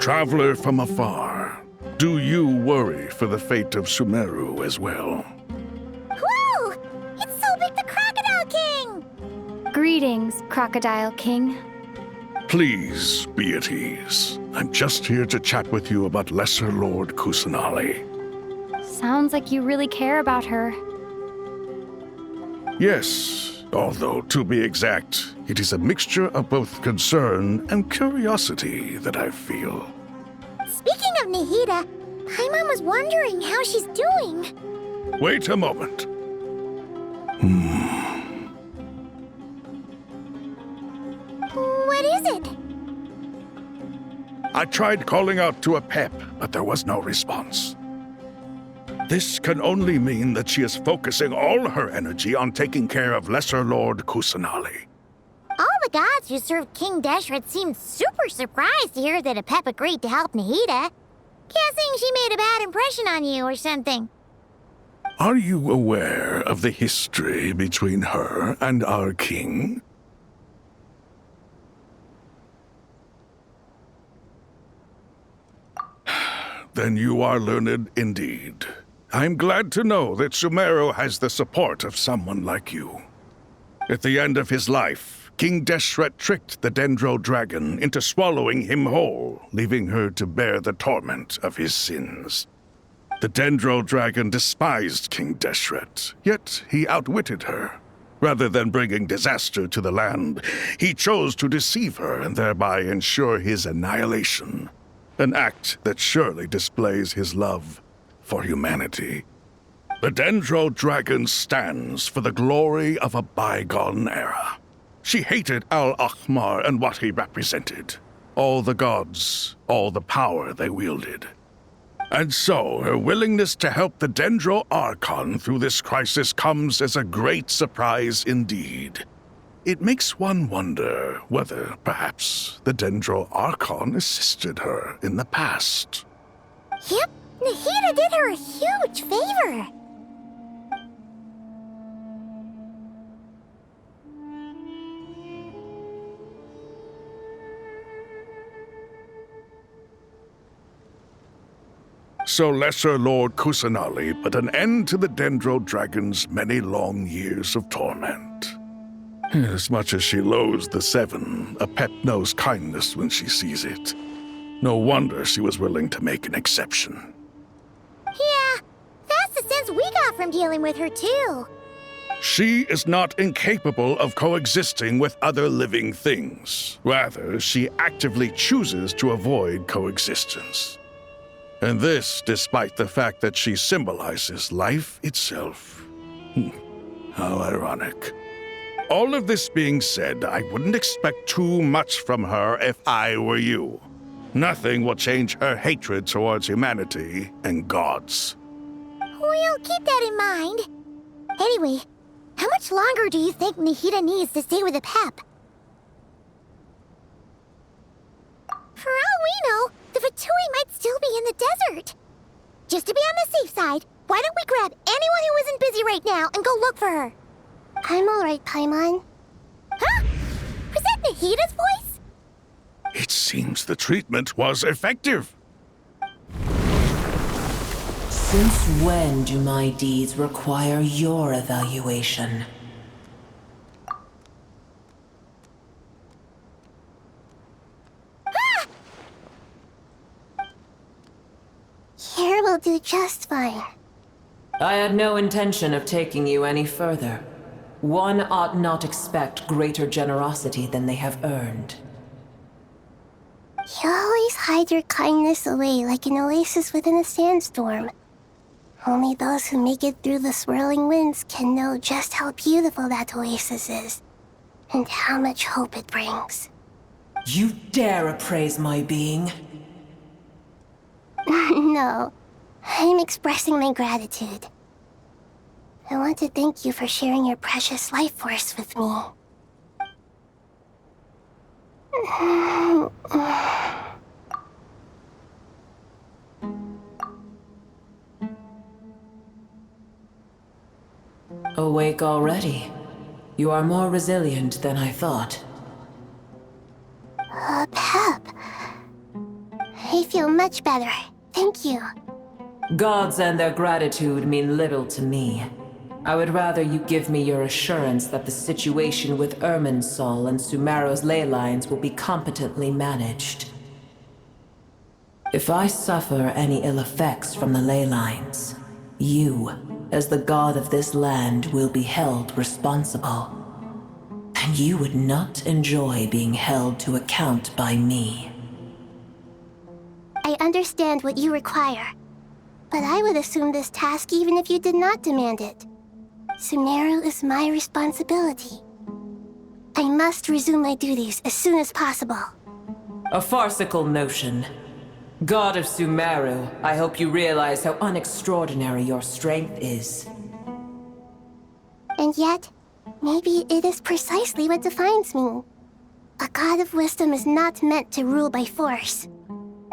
Traveler from afar, do you worry for the fate of Sumeru as well? Whoa! It's Sobek the Crocodile King! Greetings, Crocodile King. Please be at ease. I'm just here to chat with you about Lesser Lord Kusanali. Sounds like you really care about her. Yes, although to be exact, it is a mixture of both concern and curiosity that I feel. Speaking of Nahida, Paimon was wondering how she's doing. Wait a moment. What is it? I tried calling out to Apep, but there was no response. This can only mean that she is focusing all her energy on taking care of Lesser Lord Kusanali. All the gods who served King Deshret seemed super surprised to hear that Apep agreed to help Nahida. Guessing she made a bad impression on you or something. Are you aware of the history between her and our king? Then you are learned indeed. I'm glad to know that Sumeru has the support of someone like you. At the end of his life, King Deshret tricked the Dendro Dragon into swallowing him whole, leaving her to bear the torment of his sins. The Dendro Dragon despised King Deshret, yet he outwitted her. Rather than bringing disaster to the land, he chose to deceive her and thereby ensure his annihilation. An act that surely displays his love for humanity. The Dendro Dragon stands for the glory of a bygone era. She hated Al-Ahmar and what he represented. All the gods, all the power they wielded. And so, her willingness to help the Dendro Archon through this crisis comes as a great surprise indeed. It makes one wonder whether, perhaps, the Dendro Archon assisted her in the past. Yep, Nahida did her a huge favor. So Lesser Lord Kusanali put an end to the Dendro Dragon's many long years of torment. As much as she loathes the Seven, Apep knows kindness when she sees it. No wonder she was willing to make an exception. Yeah, that's the sense we got from dealing with her, too. She is not incapable of coexisting with other living things. Rather, she actively chooses to avoid coexistence. And this despite the fact that she symbolizes life itself. How ironic. All of this being said, I wouldn't expect too much from her if I were you. Nothing will change her hatred towards humanity and gods. We'll keep that in mind. Anyway, how much longer do you think Nahida needs to stay with Apep? For all we know, the Fatui might still be in the desert. Just to be on the safe side, why don't we grab anyone who isn't busy right now and go look for her? I'm alright, Paimon. Huh? Was that Nahida's voice? It seems the treatment was effective. Since when do my deeds require your evaluation? Here will do just fine. I had no intention of taking you any further. One ought not expect greater generosity than they have earned. You always hide your kindness away like an oasis within a sandstorm. Only those who make it through the swirling winds can know just how beautiful that oasis is, and how much hope it brings. You dare appraise my being? No, I'm expressing my gratitude. I want to thank you for sharing your precious life force with me. Awake already? You are more resilient than I thought. Pep. I feel much better. Thank you. Gods and their gratitude mean little to me. I would rather you give me your assurance that the situation with Irminsul and Sumeru's ley lines will be competently managed. If I suffer any ill effects from the ley lines, you, as the god of this land, will be held responsible. And you would not enjoy being held to account by me. I understand what you require, but I would assume this task even if you did not demand it. Sumeru is my responsibility. I must resume my duties as soon as possible. A farcical notion. God of Sumeru, I hope you realize how unextraordinary your strength is. And yet, maybe it is precisely what defines me. A god of wisdom is not meant to rule by force.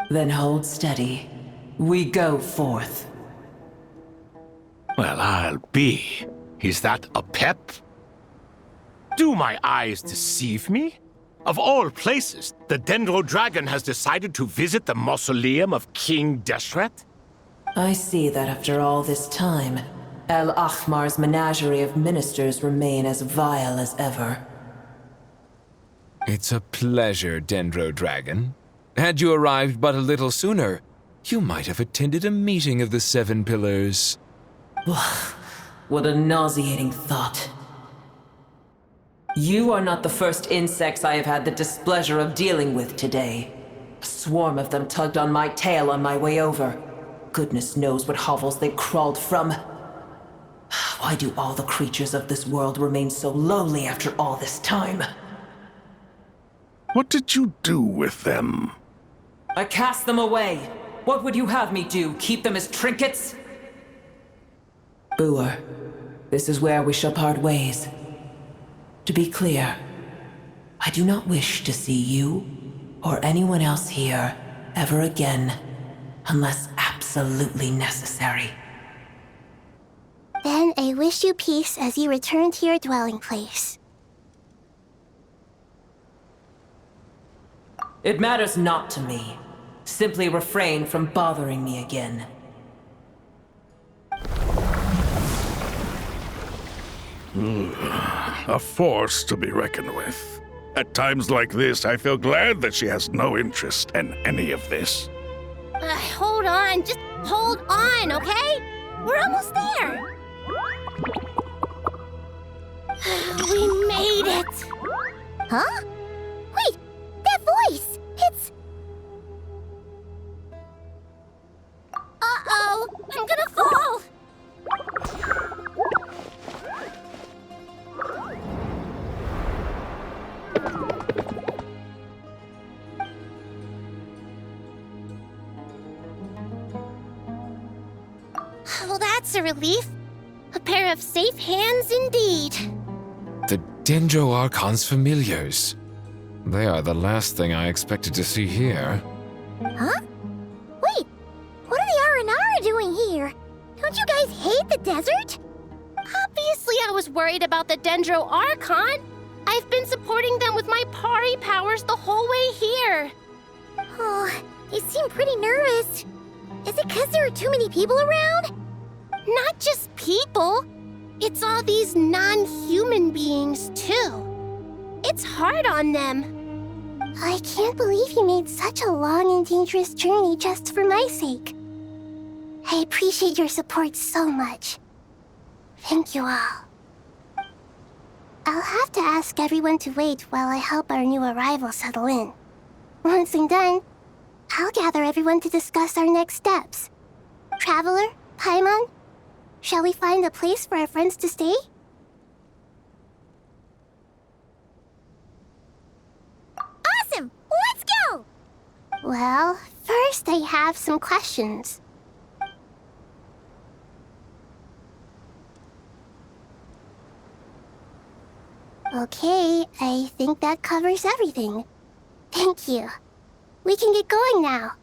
Then hold steady. We go forth. Well, I'll be. Is that a pep? Do my eyes deceive me? Of all places, the Dendro Dragon has decided to visit the mausoleum of King Deshret? I see that after all this time, El Ahmar's menagerie of ministers remain as vile as ever. It's a pleasure, Dendro Dragon. Had you arrived but a little sooner, you might have attended a meeting of the Seven Pillars. What a nauseating thought. You are not the first insects I have had the displeasure of dealing with today. A swarm of them tugged on my tail on my way over. Goodness knows what hovels they crawled from. Why do all the creatures of this world remain so lowly after all this time? What did you do with them? I cast them away. What would you have me do? Keep them as trinkets? Boer, this is where we shall part ways. To be clear, I do not wish to see you or anyone else here ever again, unless absolutely necessary. Then I wish you peace as you return to your dwelling place. It matters not to me. Simply refrain from bothering me again. A force to be reckoned with. At times like this, I feel glad that she has no interest in any of this. Hold on, just hold on, okay? We're almost there. We made it. Huh? Wait, that voice! It's... Uh-oh, I'm gonna fall! Well, that's a relief. A pair of safe hands indeed. The Dendro Archon's familiars. They are the last thing I expected to see here. Huh? Wait, what are the Aranara doing here? Don't you guys hate the desert? Obviously I was worried about the Dendro Archon. I've been supporting them with my Pari powers the whole way here. Oh, they seem pretty nervous. Is it because there are too many people around? Not just people. It's all these non-human beings, too. It's hard on them. I can't believe you made such a long and dangerous journey just for my sake. I appreciate your support so much. Thank you all. I'll have to ask everyone to wait while I help our new arrival settle in. Once I'm done, I'll gather everyone to discuss our next steps. Traveler, Paimon, shall we find a place for our friends to stay? Awesome! Let's go! Well, first I have some questions. Okay, I think that covers everything. Thank you. We can get going now.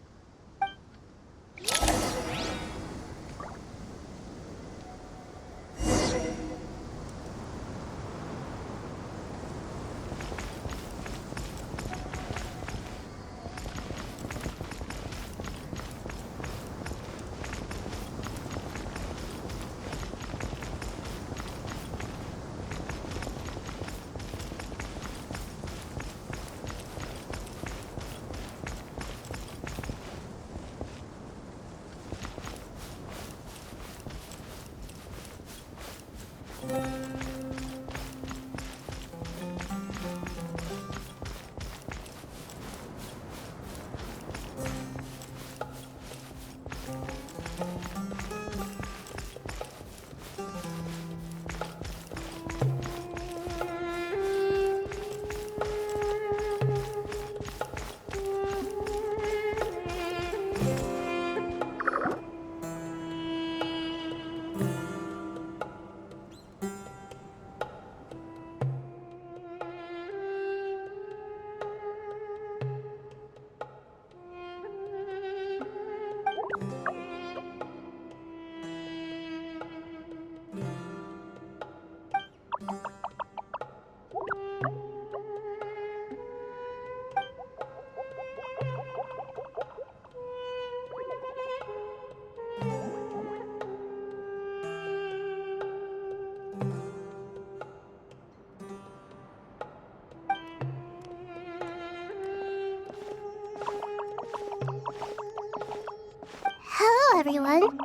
Hello, everyone.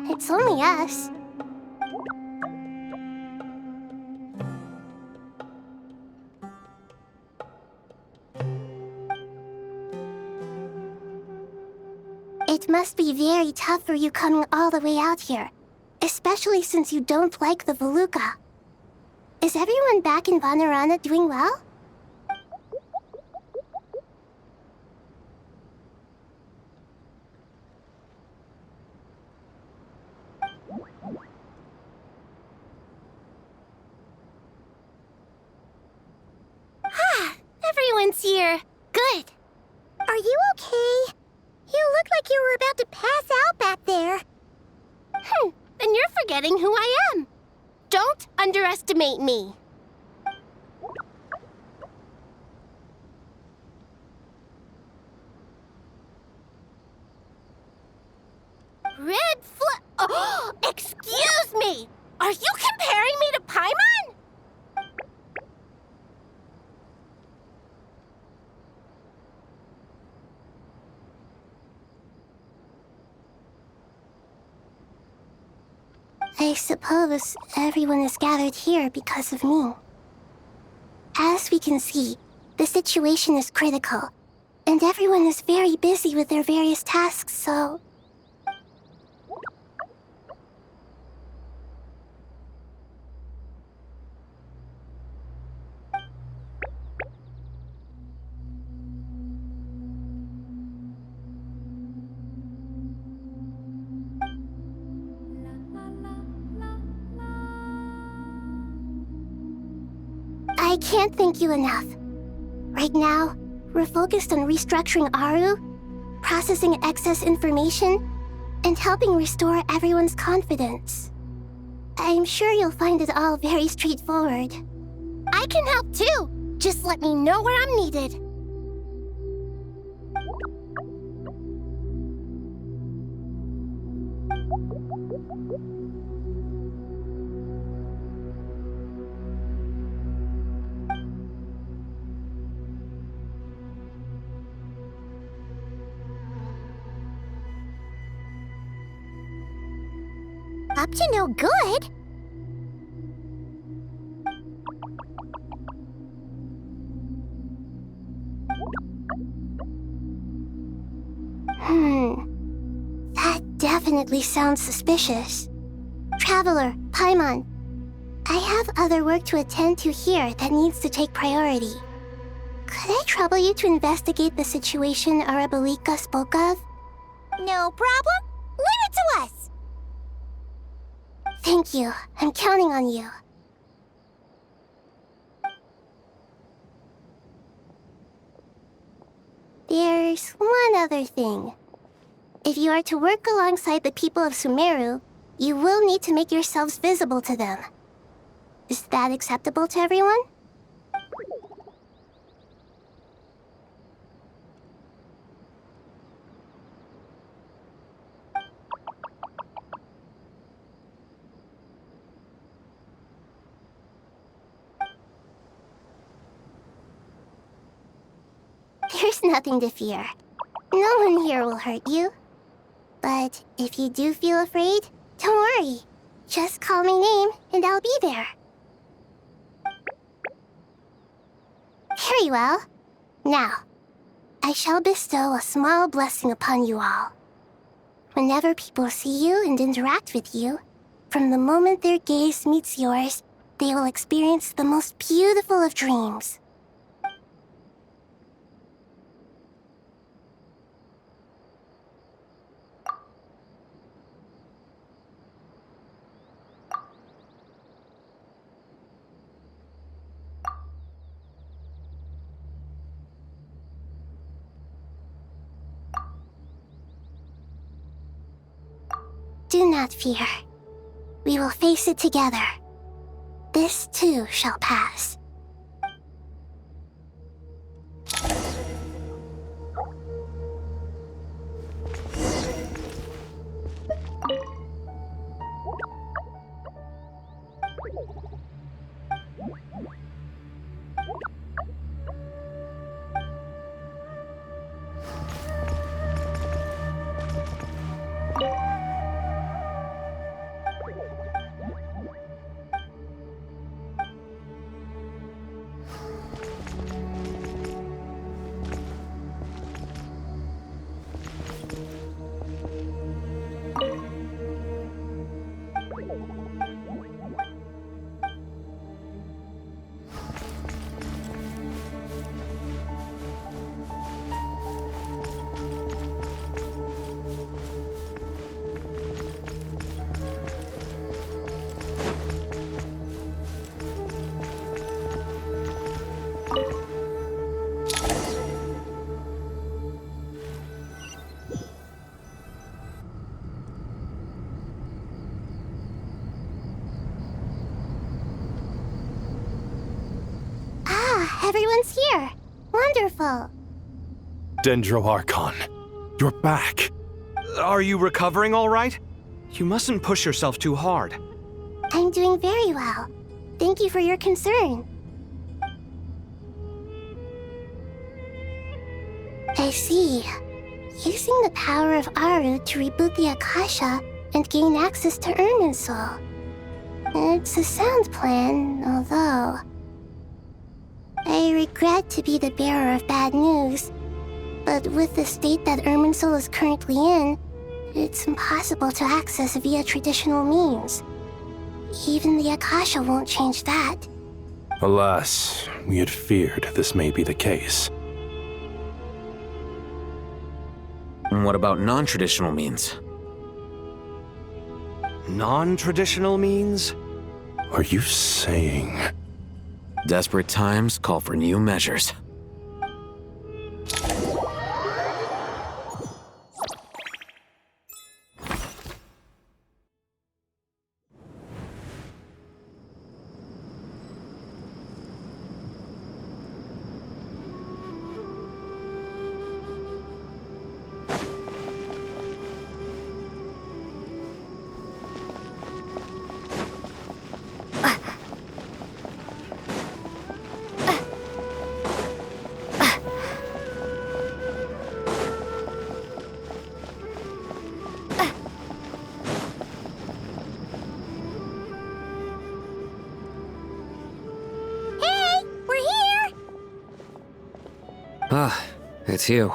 It's only us. It must be very tough for you coming all the way out here, especially since you don't like the Voluka. Is everyone back in Vanarana doing well? Everyone's here. Good. Are you okay? You look like you were about to pass out back there. Then you're forgetting who I am. Don't underestimate me. Oh, excuse me! Are you comparing me to Paimon? I suppose everyone is gathered here because of me. As we can see, the situation is critical, and everyone is very busy with their various tasks, so... I can't thank you enough. Right now, we're focused on restructuring Aru, processing excess information, and helping restore everyone's confidence. I'm sure you'll find it all very straightforward. I can help too! Just let me know where I'm needed. Up to no good? That definitely sounds suspicious. Traveler, Paimon, I have other work to attend to here that needs to take priority. Could I trouble you to investigate the situation Arabalika spoke of? No problem. Leave it to us. Thank you. I'm counting on you. There's one other thing. If you are to work alongside the people of Sumeru, you will need to make yourselves visible to them. Is that acceptable to everyone? There's nothing to fear. No one here will hurt you. But if you do feel afraid, don't worry. Just call my name, and I'll be there. Very well. Now, I shall bestow a small blessing upon you all. Whenever people see you and interact with you, from the moment their gaze meets yours, they will experience the most beautiful of dreams. Do not fear. We will face it together. This too shall pass. Everyone's here. Wonderful. Dendro-Archon, you're back. Are you recovering all right? You mustn't push yourself too hard. I'm doing very well. Thank you for your concern. I see. Using the power of Aru to reboot the Akasha and gain access to Irminsul. It's a sound plan, although... I regret to be the bearer of bad news, but with the state that Irminsul is currently in, it's impossible to access via traditional means. Even the Akasha won't change that. Alas, we had feared this may be the case. What about non-traditional means? Non-traditional means? Are you saying... Desperate times call for new measures. Ah, it's you.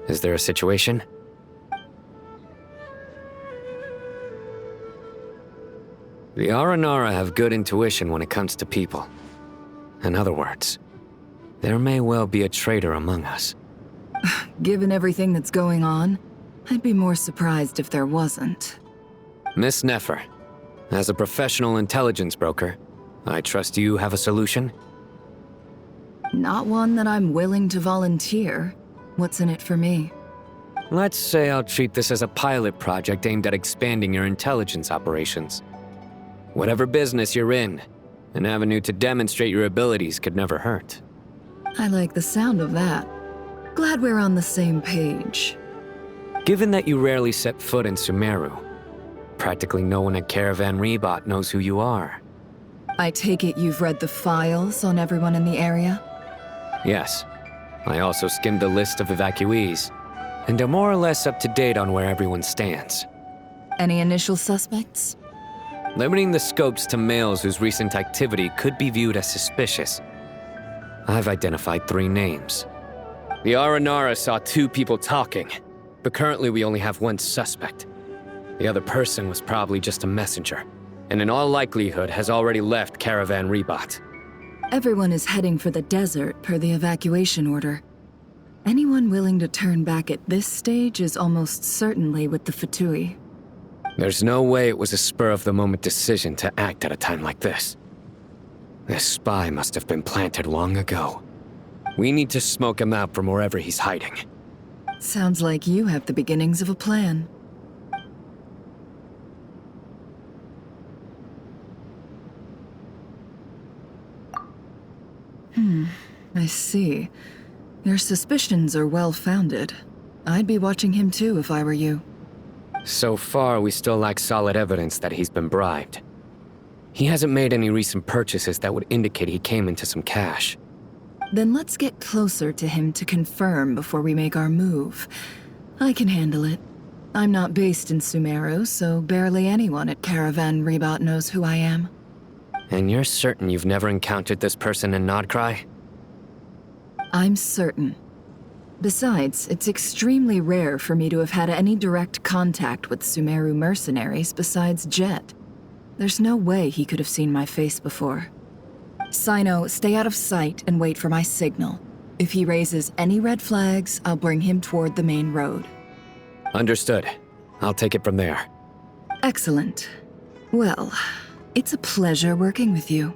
Is there a situation? The Aranara have good intuition when it comes to people. In other words, there may well be a traitor among us. Given everything that's going on, I'd be more surprised if there wasn't. Miss Nefer, as a professional intelligence broker, I trust you have a solution? Not one that I'm willing to volunteer. What's in it for me? Let's say I'll treat this as a pilot project aimed at expanding your intelligence operations. Whatever business you're in, an avenue to demonstrate your abilities could never hurt. I like the sound of that. Glad we're on the same page. Given that you rarely set foot in Sumeru, practically no one at Caravan Rebot knows who you are. I take it you've read the files on everyone in the area? Yes. I also skimmed the list of evacuees, and am more or less up to date on where everyone stands. Any initial suspects? Limiting the scopes to males whose recent activity could be viewed as suspicious. I've identified 3 names. The Aranara saw 2 people talking, but currently we only have 1 suspect. The other person was probably just a messenger, and in all likelihood has already left Caravan Rebat. Everyone is heading for the desert per the evacuation order. Anyone willing to turn back at this stage is almost certainly with the Fatui. There's no way it was a spur-of-the-moment decision to act at a time like this. This spy must have been planted long ago. We need to smoke him out from wherever he's hiding. Sounds like you have the beginnings of a plan. I see. Your suspicions are well-founded. I'd be watching him too if I were you. So far, we still lack solid evidence that he's been bribed. He hasn't made any recent purchases that would indicate he came into some cash. Then let's get closer to him to confirm before we make our move. I can handle it. I'm not based in Sumeru, so barely anyone at Caravan Rebat knows who I am. And you're certain you've never encountered this person in Nodcry? I'm certain. Besides, it's extremely rare for me to have had any direct contact with Sumeru mercenaries besides Jet. There's no way he could have seen my face before. Sino, stay out of sight and wait for my signal. If he raises any red flags, I'll bring him toward the main road. Understood. I'll take it from there. Excellent. Well, it's a pleasure working with you.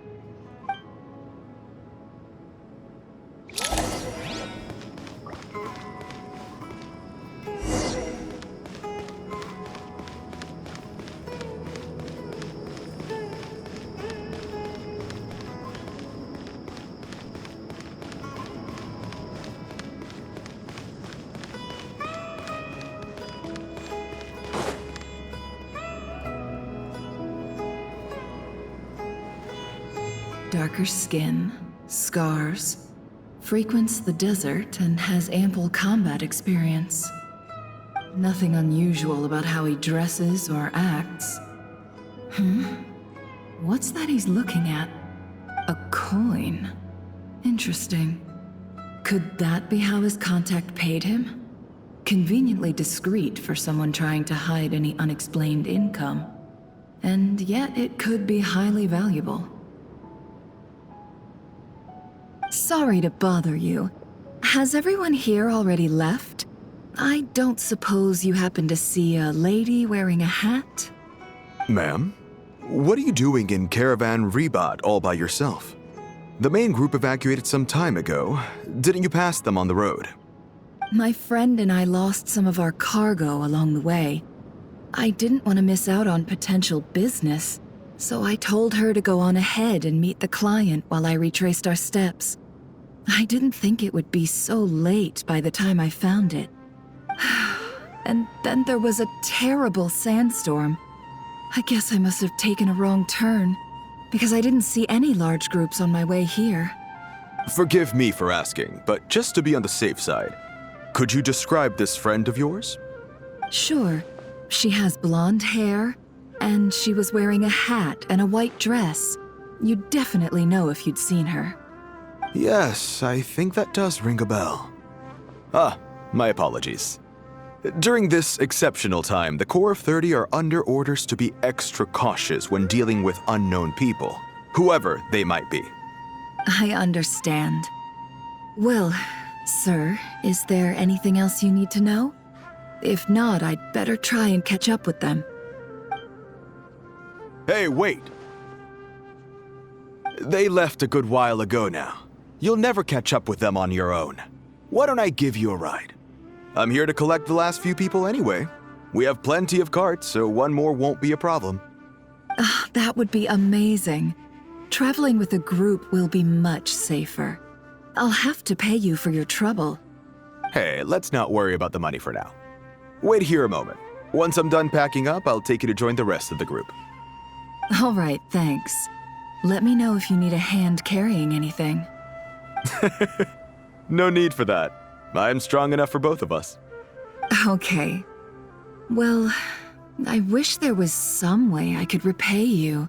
Darker skin, scars, frequents the desert and has ample combat experience. Nothing unusual about how he dresses or acts. What's that he's looking at? A coin. Interesting. Could that be how his contact paid him? Conveniently discreet for someone trying to hide any unexplained income. And yet it could be highly valuable. Sorry to bother you. Has everyone here already left? I don't suppose you happen to see a lady wearing a hat? Ma'am, what are you doing in Caravan Rebat all by yourself? The main group evacuated some time ago. Didn't you pass them on the road? My friend and I lost some of our cargo along the way. I didn't want to miss out on potential business, so I told her to go on ahead and meet the client while I retraced our steps. I didn't think it would be so late by the time I found it. And then there was a terrible sandstorm. I guess I must have taken a wrong turn, because I didn't see any large groups on my way here. Forgive me for asking, but just to be on the safe side, could you describe this friend of yours? Sure. She has blonde hair, and she was wearing a hat and a white dress. You'd definitely know if you'd seen her. Yes, I think that does ring a bell. My apologies. During this exceptional time, the Corps of 30 are under orders to be extra cautious when dealing with unknown people, whoever they might be. I understand. Well, sir, is there anything else you need to know? If not, I'd better try and catch up with them. Hey, wait! They left a good while ago now. You'll never catch up with them on your own. Why don't I give you a ride? I'm here to collect the last few people anyway. We have plenty of carts, so one more won't be a problem. That would be amazing. Traveling with a group will be much safer. I'll have to pay you for your trouble. Hey, let's not worry about the money for now. Wait here a moment. Once I'm done packing up, I'll take you to join the rest of the group. All right, thanks. Let me know if you need a hand carrying anything. No need for that. I'm strong enough for both of us. Okay. Well, I wish there was some way I could repay you.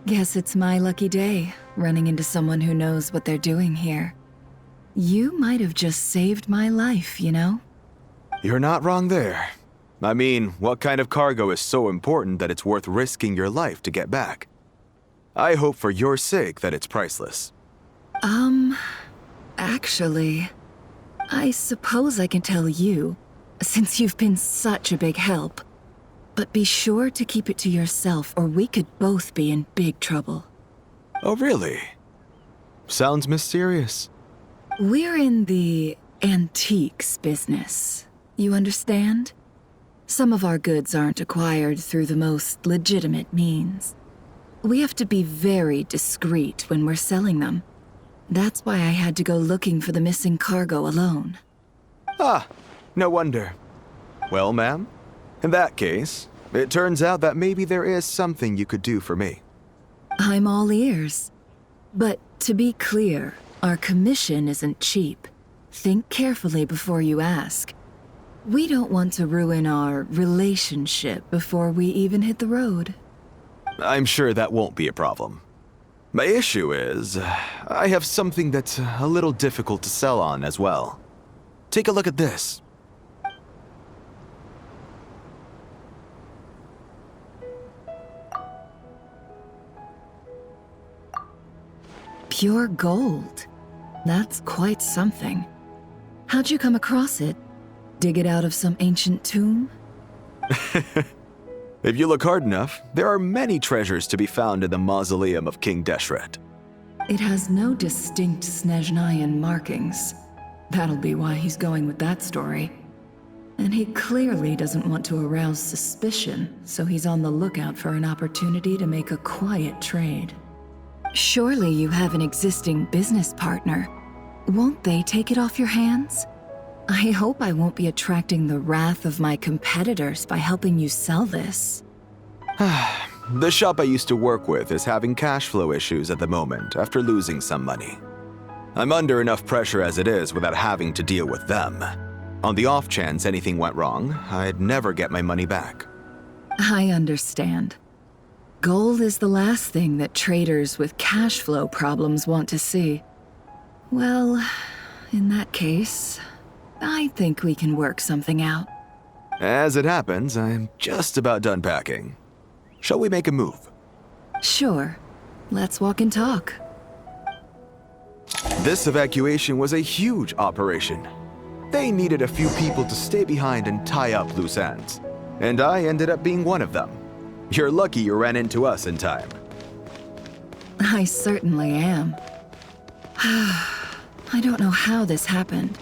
Guess it's my lucky day, running into someone who knows what they're doing here. You might have just saved my life, you know? You're not wrong there. I mean, what kind of cargo is so important that it's worth risking your life to get back? I hope for your sake that it's priceless. Actually, I suppose I can tell you, since you've been such a big help. But be sure to keep it to yourself, or we could both be in big trouble. Oh, really? Sounds mysterious. We're in the antiques business. You understand? Some of our goods aren't acquired through the most legitimate means. We have to be very discreet when we're selling them. That's why I had to go looking for the missing cargo alone. Ah, no wonder. Well, ma'am, in that case, it turns out that maybe there is something you could do for me. I'm all ears. But to be clear, our commission isn't cheap. Think carefully before you ask. We don't want to ruin our relationship before we even hit the road. I'm sure that won't be a problem. My issue is, I have something that's a little difficult to sell on as well. Take a look at this. Pure gold. That's quite something. How'd you come across it? Dig it out of some ancient tomb? If you look hard enough, there are many treasures to be found in the mausoleum of King Deshret. It has no distinct Snezhnayan markings. That'll be why he's going with that story. And he clearly doesn't want to arouse suspicion, so he's on the lookout for an opportunity to make a quiet trade. Surely you have an existing business partner. Won't they take it off your hands? I hope I won't be attracting the wrath of my competitors by helping you sell this. The shop I used to work with is having cash flow issues at the moment after losing some money. I'm under enough pressure as it is without having to deal with them. On the off chance anything went wrong, I'd never get my money back. I understand. Gold is the last thing that traders with cash flow problems want to see. Well, in that case, I think we can work something out. As it happens, I'm just about done packing. Shall we make a move? Sure. Let's walk and talk. This evacuation was a huge operation. They needed a few people to stay behind and tie up loose ends. And I ended up being one of them. You're lucky you ran into us in time. I certainly am. I don't know how this happened.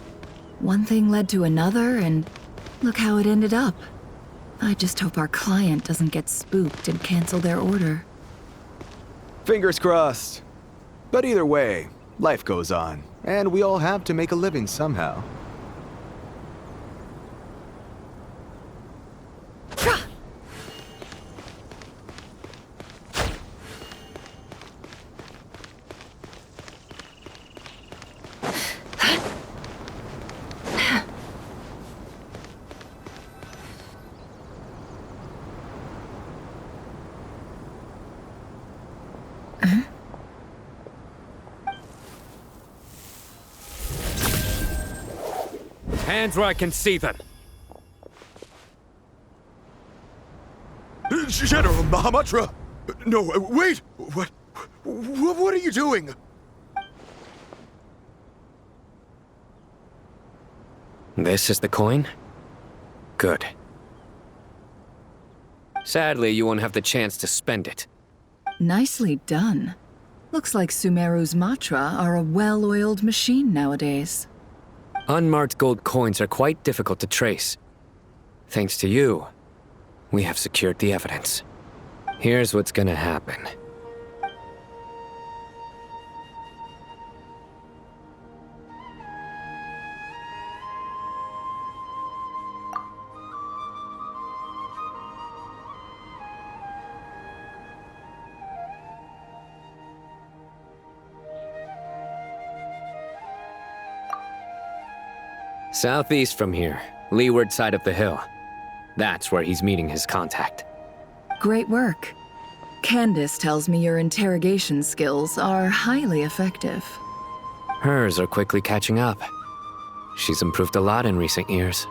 One thing led to another, and look how it ended up. I just hope our client doesn't get spooked and cancel their order. Fingers crossed. But either way, life goes on, and we all have to make a living somehow. Hands where I can see them. General Mahamudra! No, wait! What are you doing? This is the coin? Good. Sadly, you won't have the chance to spend it. Nicely done. Looks like Sumeru's Matra are a well-oiled machine nowadays. Unmarked gold coins are quite difficult to trace. Thanks to you, we have secured the evidence. Here's what's gonna happen. Southeast from here, leeward side of the hill. That's where he's meeting his contact. Great work. Candace tells me your interrogation skills are highly effective. Hers are quickly catching up. She's improved a lot in recent years.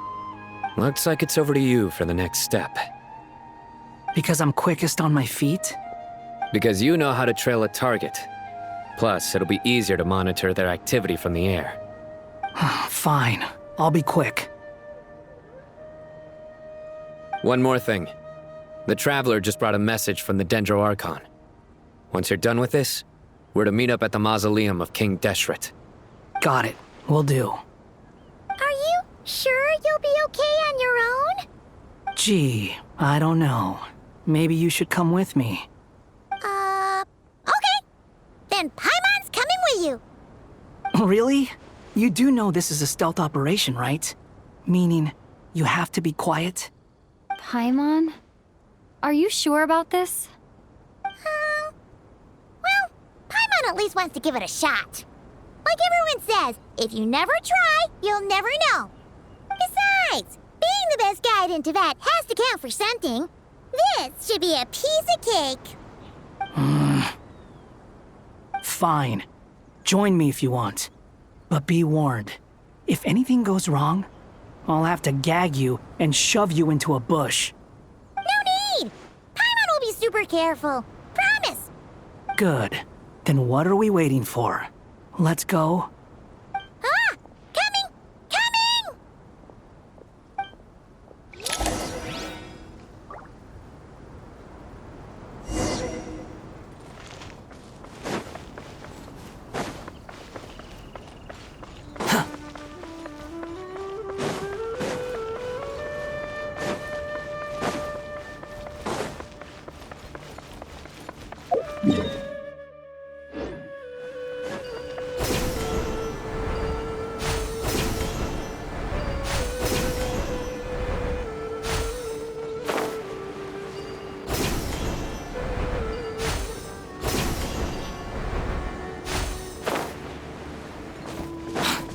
Looks like it's over to you for the next step. Because I'm quickest on my feet? Because you know how to trail a target. Plus, it'll be easier to monitor their activity from the air. Fine. I'll be quick. One more thing. The Traveler just brought a message from the Dendro Archon. Once you're done with this, we're to meet up at the mausoleum of King Deshret. Got it. Will do. Are you sure you'll be okay on your own? Gee, I don't know. Maybe you should come with me. Okay. Then Paimon's coming with you. Really? You do know this is a stealth operation, right? Meaning, you have to be quiet? Paimon? Are you sure about this? Well, Paimon at least wants to give it a shot. Like everyone says, if you never try, you'll never know. Besides, being the best guide into that has to count for something. This should be a piece of cake. Fine. Join me if you want. But be warned. If anything goes wrong, I'll have to gag you and shove you into a bush. No need! Paimon will be super careful. Promise! Good. Then what are we waiting for? Let's go. Ah! Coming! Coming!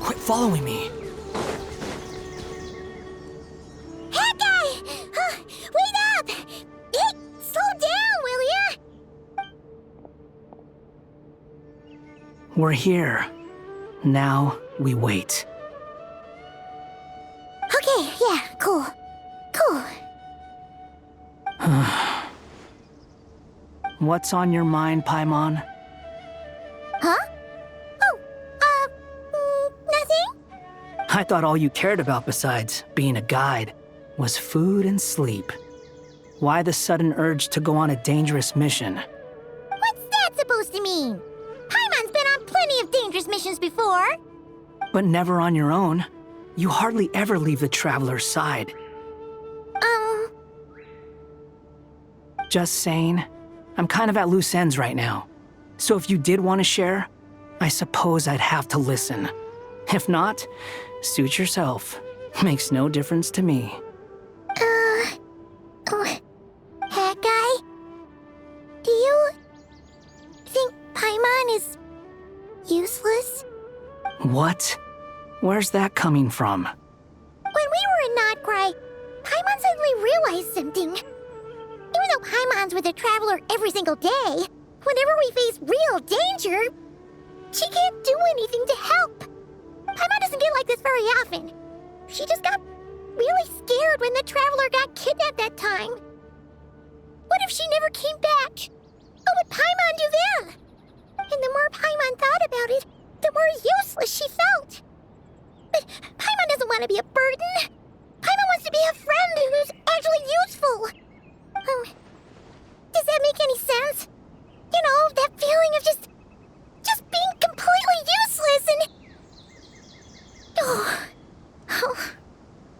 Quit following me. That guy! Wait up! Hey, slow down, will ya? We're here. Now we wait. Okay, yeah, cool. Cool. What's on your mind, Paimon? Huh? Nothing? I thought all you cared about besides being a guide was food and sleep. Why the sudden urge to go on a dangerous mission? What's that supposed to mean? Paimon's been on plenty of dangerous missions before. But never on your own. You hardly ever leave the Traveler's side. Just saying, I'm kind of at loose ends right now. So if you did want to share, I suppose I'd have to listen. If not, suit yourself. Makes no difference to me. That guy? Do you think Paimon is useless? What? Where's that coming from? When we were in Notcry, Paimon suddenly realized something. Even though Paimon's with the Traveler every single day, whenever we face real danger, she can't do anything to help. Paimon doesn't get like this very often. She just got really scared when the Traveler got kidnapped that time. What if she never came back? What would Paimon do then? And the more Paimon thought about it, the more useless she felt. But Paimon doesn't want to be a burden. Paimon wants to be a friend who's actually useful. Does that make any sense? You know, that feeling of just being completely useless and... Oh,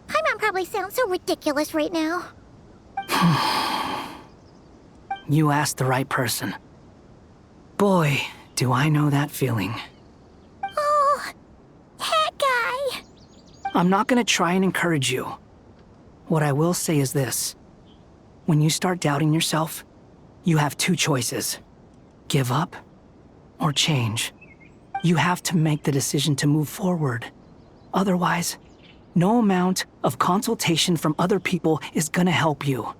Paimon probably sounds so ridiculous right now. You asked the right person. Boy, do I know that feeling. Oh, that guy. I'm not gonna try and encourage you. What I will say is this. When you start doubting yourself, you have two choices. Give up or change. You have to make the decision to move forward. Otherwise, No amount of consultation from other people is gonna help you.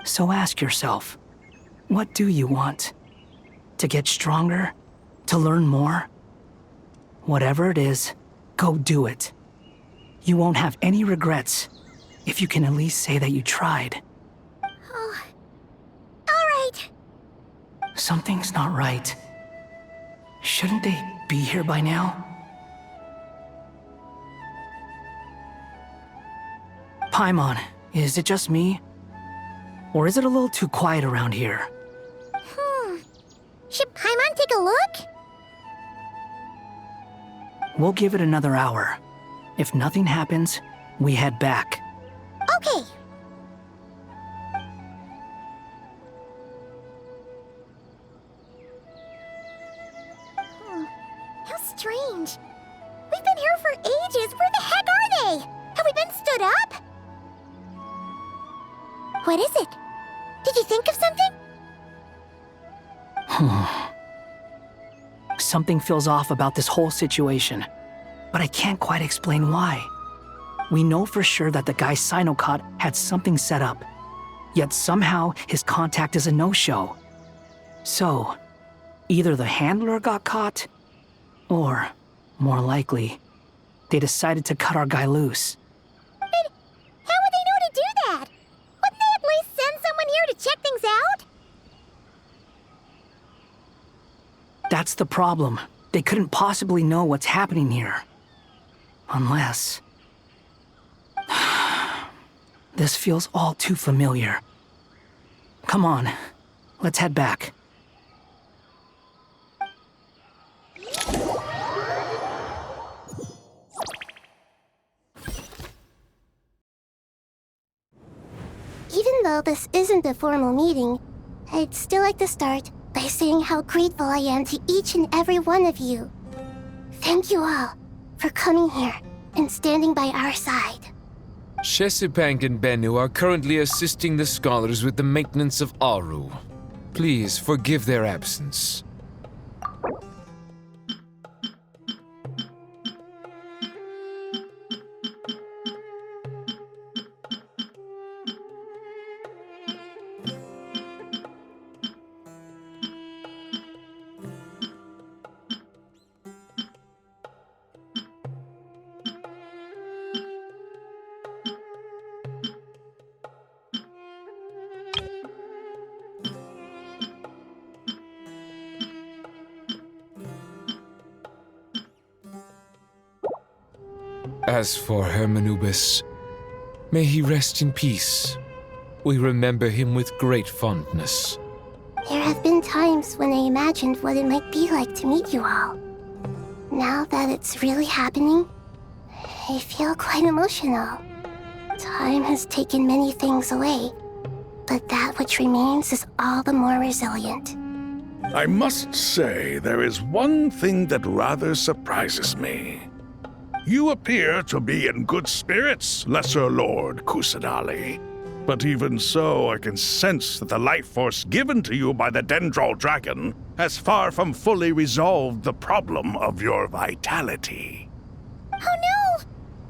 So ask yourself, what do you want? To get stronger? To learn more? Whatever it is, go do it. You won't have any regrets if you can at least say that you tried. Oh. All right. Something's not right. Shouldn't they be here by now? Paimon, is it just me? Or is it a little too quiet around here? Should Paimon take a look? We'll give it another hour. If nothing happens, we head back. Okay. How strange. We've been here for ages. Where the heck are they? Have we been stood up? What is it? Did you think of something? Something feels off about this whole situation, but I can't quite explain why. We know for sure that the guy Sinocot had something set up, yet somehow his contact is a no-show. So, either the handler got caught, or, more likely, they decided to cut our guy loose. But how would they know to do that? Wouldn't they at least send someone here to check things out? That's the problem. They couldn't possibly know what's happening here. Unless... This feels all too familiar. Come on, let's head back. Even though this isn't a formal meeting, I'd still like to start by saying how grateful I am to each and every one of you. Thank you all for coming here and standing by our side. Shesipank and Bennu are currently assisting the scholars with the maintenance of Aru. Please forgive their absence. As for Hermanubis, may he rest in peace. We remember him with great fondness. There have been times when I imagined what it might be like to meet you all. Now that it's really happening, I feel quite emotional. Time has taken many things away, but that which remains is all the more resilient. I must say, there is one thing that rather surprises me. You appear to be in good spirits, Lesser Lord Kusadali. But even so, I can sense that the life force given to you by the Dendral Dragon has far from fully resolved the problem of your vitality. Oh no!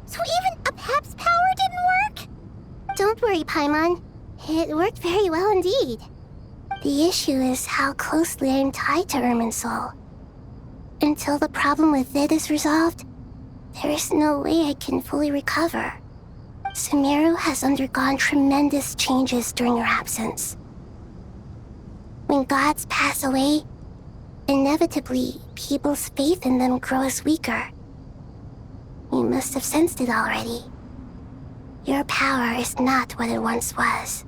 So even Apep's power didn't work? Don't worry, Paimon. It worked very well indeed. The issue is how closely I'm tied to Irminsul. Until the problem with it is resolved, there is no way I can fully recover. Sumeru has undergone tremendous changes during her absence. When gods pass away, inevitably, people's faith in them grows weaker. You must have sensed it already. Your power is not what it once was.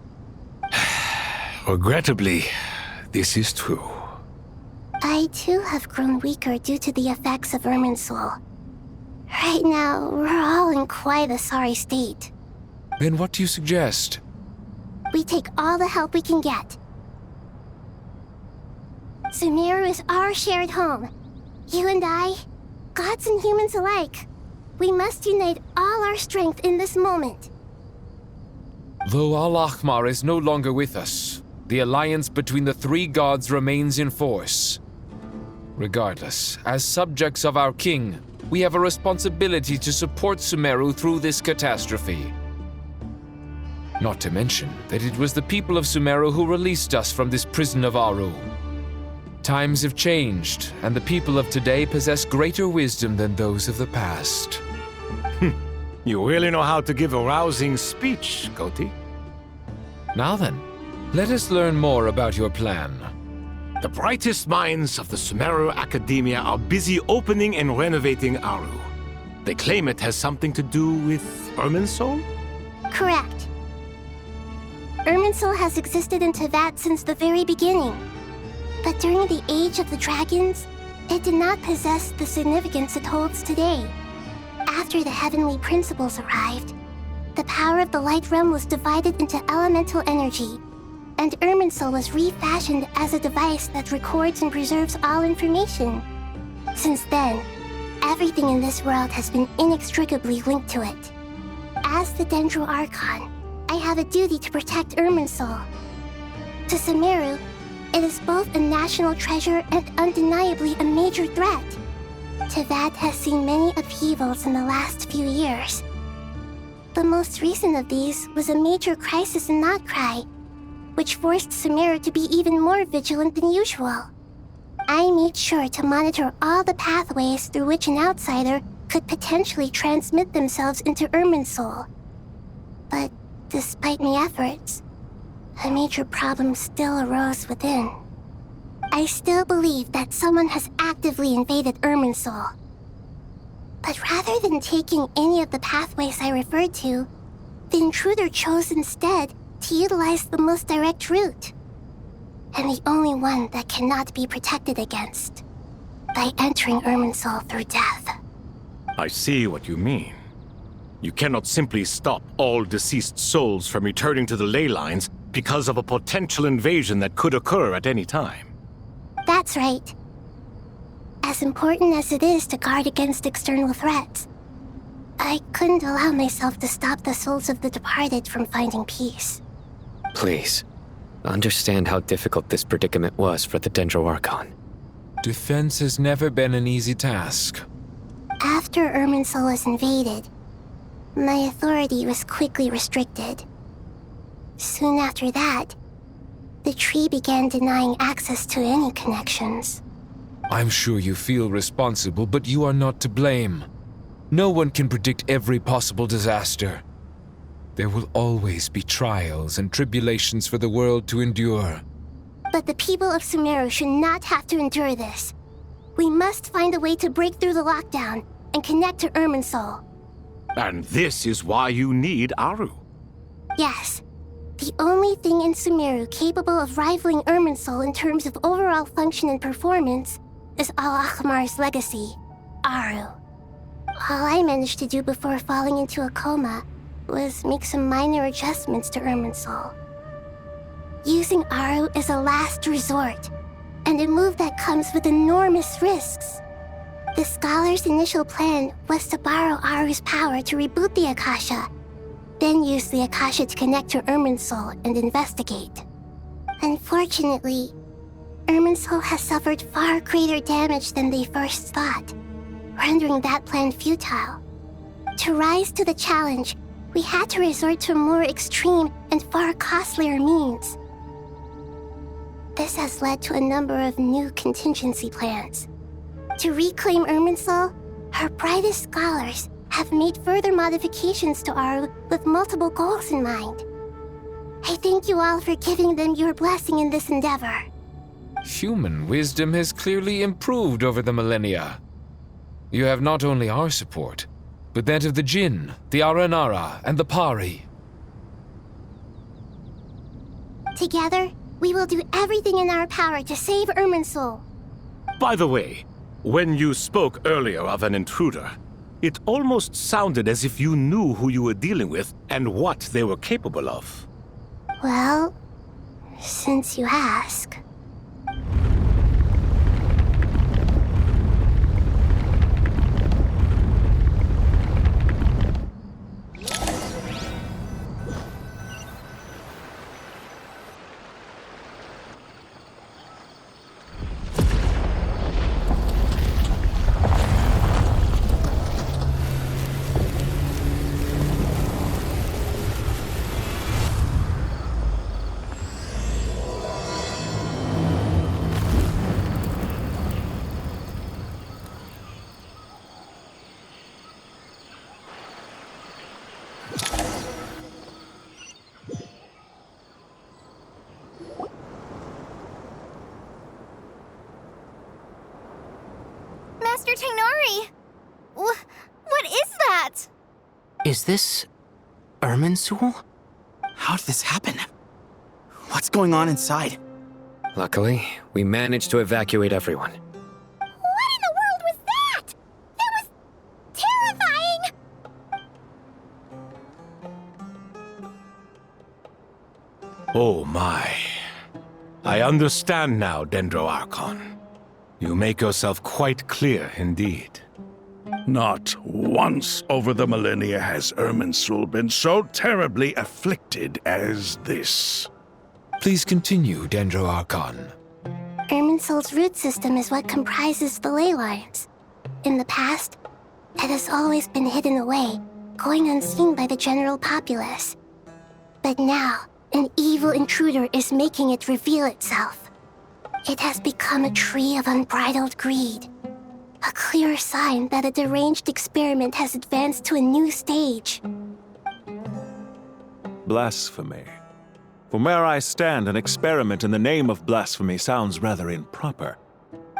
Regrettably, this is true. I too have grown weaker due to the effects of Irminsul. Right now, we're all in quite a sorry state. Then what do you suggest? We take all the help we can get. Sumeru is our shared home. You and I, gods and humans alike. We must unite all our strength in this moment. Though Al-Ahmar is no longer with us, the alliance between the three gods remains in force. Regardless, as subjects of our king, we have a responsibility to support Sumeru through this catastrophe. Not to mention that it was the people of Sumeru who released us from this prison of Aru. Times have changed, and the people of today possess greater wisdom than those of the past. You really know how to give a rousing speech, Koti. Now then, let us learn more about your plan. The brightest minds of the Sumeru Academia are busy opening and renovating Aru. They claim it has something to do with Irminsul? Correct. Irminsul has existed in Teyvat since the very beginning. But during the Age of the Dragons, it did not possess the significance it holds today. After the heavenly principles arrived, the power of the Light Realm was divided into elemental energy, and Irminsul was refashioned as a device that records and preserves all information. Since then, everything in this world has been inextricably linked to it. As the Dendro Archon, I have a duty to protect Irminsul. To Sumeru, it is both a national treasure and undeniably a major threat. Teyvat has seen many upheavals in the last few years. The most recent of these was a major crisis in Notcry, which forced Sumeru to be even more vigilant than usual. I made sure to monitor all the pathways through which an outsider could potentially transmit themselves into Irminsul. But despite my efforts, a major problem still arose within. I still believe that someone has actively invaded Irminsul. But rather than taking any of the pathways I referred to, the intruder chose instead to utilize the most direct route, and the only one that cannot be protected against, by entering Irminsul through death. I see what you mean. You cannot simply stop all deceased souls from returning to the ley lines because of a potential invasion that could occur at any time. That's right. As important as it is to guard against external threats, I couldn't allow myself to stop the souls of the departed from finding peace. Please, understand how difficult this predicament was for the Dendro Archon. Defense has never been an easy task. After Irminsul was invaded, my authority was quickly restricted. Soon after that, the tree began denying access to any connections. I'm sure you feel responsible, but you are not to blame. No one can predict every possible disaster. There will always be trials and tribulations for the world to endure. But the people of Sumeru should not have to endure this. We must find a way to break through the lockdown and connect to Irminsul. And this is why you need Aru. Yes. The only thing in Sumeru capable of rivaling Irminsul in terms of overall function and performance is Al-Akhmar's legacy, Aru. All I managed to do before falling into a coma was make some minor adjustments to Irminsul. Using Aru is a last resort, and a move that comes with enormous risks. The Scholar's initial plan was to borrow Aru's power to reboot the Akasha, then use the Akasha to connect to Irminsul and investigate. Unfortunately, Irminsul has suffered far greater damage than they first thought, rendering that plan futile. To rise to the challenge, we had to resort to more extreme and far costlier means. This has led to a number of new contingency plans. To reclaim Irminsul, our brightest scholars have made further modifications to Aru with multiple goals in mind. I thank you all for giving them your blessing in this endeavor. Human wisdom has clearly improved over the millennia. You have not only our support, but that of the Jinn, the Aranara, and the Pari. Together, we will do everything in our power to save Irminsul. By the way, when you spoke earlier of an intruder, it almost sounded as if you knew who you were dealing with and what they were capable of. Well, since you ask. Mr. Tainari! What is that? Is this Irminsul? How did this happen? What's going on inside? Luckily, we managed to evacuate everyone. What in the world was that? That was terrifying! Oh my. I understand now, Dendro Archon. You make yourself quite clear indeed. Not once over the millennia has Irminsul been so terribly afflicted as this. Please continue, Dendro Archon. Irminsul's root system is what comprises the ley lines. In the past, it has always been hidden away, going unseen by the general populace. But now, an evil intruder is making it reveal itself. It has become a tree of unbridled greed. A clear sign that a deranged experiment has advanced to a new stage. Blasphemy. From where I stand, an experiment in the name of blasphemy sounds rather improper.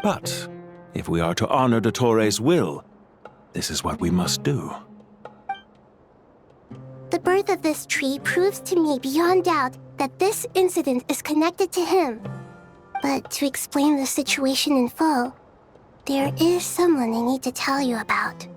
But if we are to honor Dottores' will, this is what we must do. The birth of this tree proves to me beyond doubt that this incident is connected to him. But to explain the situation in full, there is someone I need to tell you about.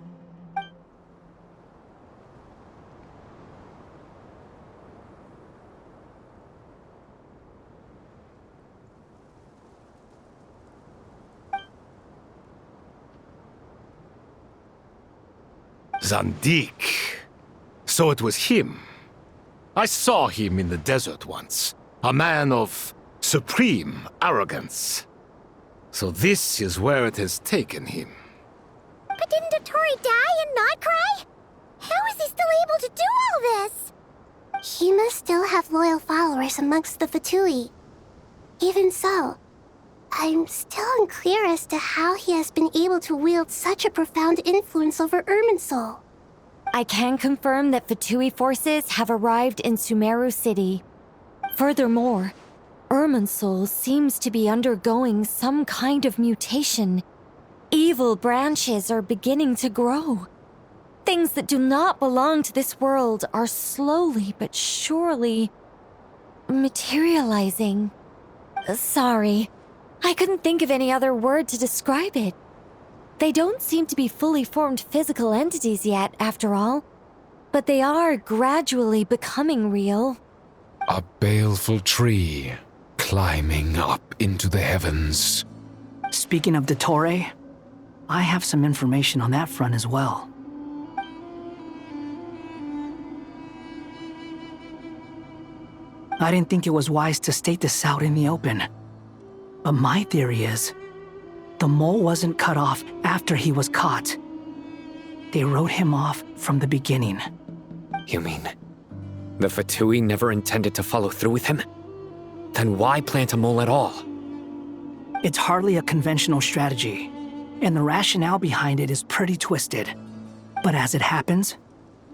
Zandik. So it was him. I saw him in the desert once. A man of supreme arrogance. So this is where it has taken him. But didn't Dottore die and not cry? How is he still able to do all this? He must still have loyal followers amongst the Fatui. Even so, I'm still unclear as to how he has been able to wield such a profound influence over Irminsul. I can confirm that Fatui forces have arrived in Sumeru City. Furthermore, Irminsul seems to be undergoing some kind of mutation. Evil branches are beginning to grow. Things that do not belong to this world are slowly but surely materializing. Sorry, I couldn't think of any other word to describe it. They don't seem to be fully formed physical entities yet, after all, but they are gradually becoming real. A baleful tree climbing up into the heavens. Speaking of Dottore, I have some information on that front as well. I didn't think it was wise to state this out in the open. But my theory is, the mole wasn't cut off after he was caught. They wrote him off from the beginning. You mean, the Fatui never intended to follow through with him? Then why plant a mole at all? It's hardly a conventional strategy, and the rationale behind it is pretty twisted. But as it happens,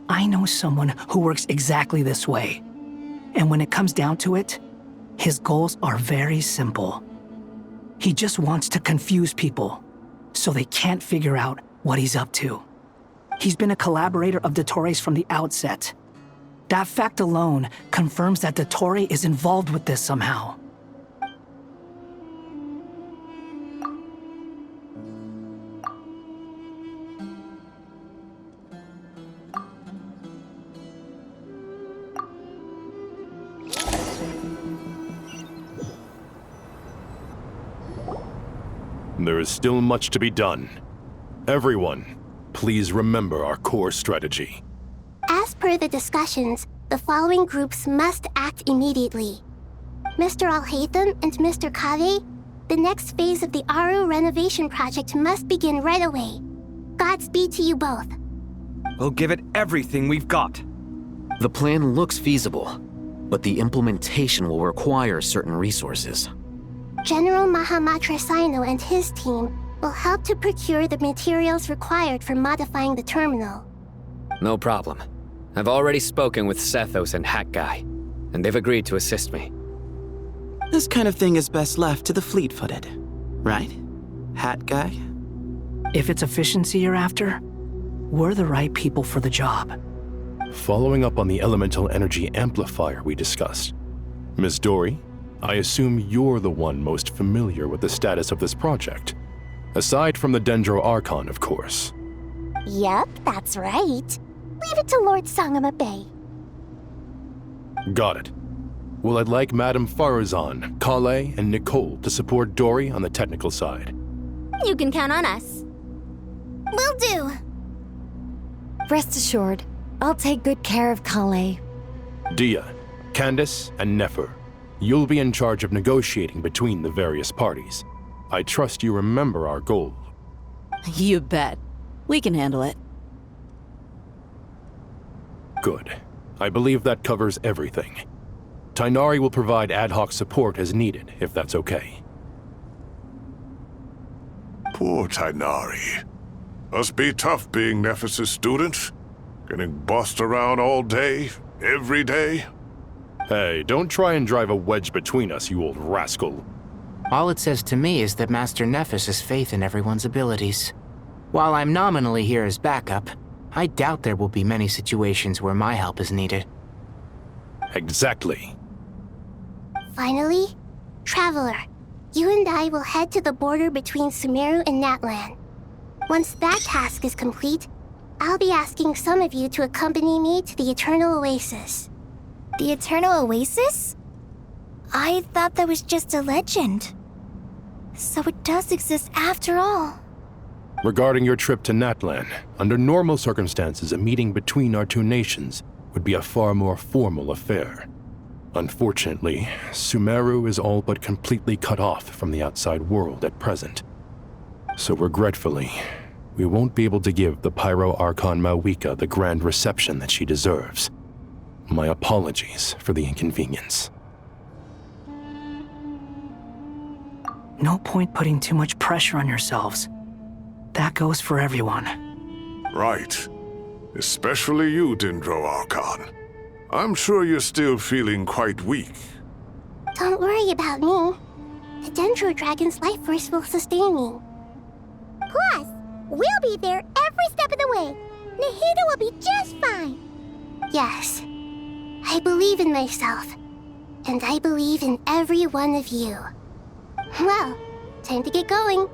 I know someone who works exactly this way. And when it comes down to it, his goals are very simple. He just wants to confuse people, so they can't figure out what he's up to. He's been a collaborator of Dottore's from the outset. That fact alone confirms that Dottore is involved with this somehow. There is still much to be done. Everyone, please remember our core strategy. As per the discussions, the following groups must act immediately. Mr. Alhaitham and Mr. Kave, the next phase of the Aru renovation project must begin right away. Godspeed to you both. We'll give it everything we've got. The plan looks feasible, but the implementation will require certain resources. General Mahamatra Sino and his team will help to procure the materials required for modifying the terminal. No problem. I've already spoken with Sethos and Hat Guy, and they've agreed to assist me. This kind of thing is best left to the fleet-footed, right, Hat Guy? If it's efficiency you're after, we're the right people for the job. Following up on the elemental energy amplifier we discussed, Ms. Dory, I assume you're the one most familiar with the status of this project. Aside from the Dendro Archon, of course. Yep, that's right. Leave it to Lord Sangama Bay. Got it. Well, I'd like Madame Farazan, Kale, and Nicole to support Dory on the technical side. You can count on us. Will do. Rest assured, I'll take good care of Kale. Dia, Candace, and Nefer, you'll be in charge of negotiating between the various parties. I trust you remember our goal. You bet. We can handle it. Good. I believe that covers everything. Tainari will provide ad hoc support as needed, if that's okay. Poor Tainari. Must be tough being Nephis' student. Getting bossed around all day, every day. Hey, don't try and drive a wedge between us, you old rascal. All it says to me is that Master Nephis has faith in everyone's abilities. While I'm nominally here as backup, I doubt there will be many situations where my help is needed. Exactly. Finally, Traveler, you and I will head to the border between Sumeru and Natlan. Once that task is complete, I'll be asking some of you to accompany me to the Eternal Oasis. The Eternal Oasis? I thought that was just a legend. So it does exist after all. Regarding your trip to Natlan, under normal circumstances, a meeting between our two nations would be a far more formal affair. Unfortunately, Sumeru is all but completely cut off from the outside world at present. So regretfully, we won't be able to give the Pyro Archon Mawika the grand reception that she deserves. My apologies for the inconvenience. No point putting too much pressure on yourselves. That goes for everyone. Right. Especially you, Dendro Archon. I'm sure you're still feeling quite weak. Don't worry about me. The Dendro Dragon's life force will sustain me. Plus, we'll be there every step of the way. Nahida will be just fine. Yes, I believe in myself. And I believe in every one of you. Well, time to get going.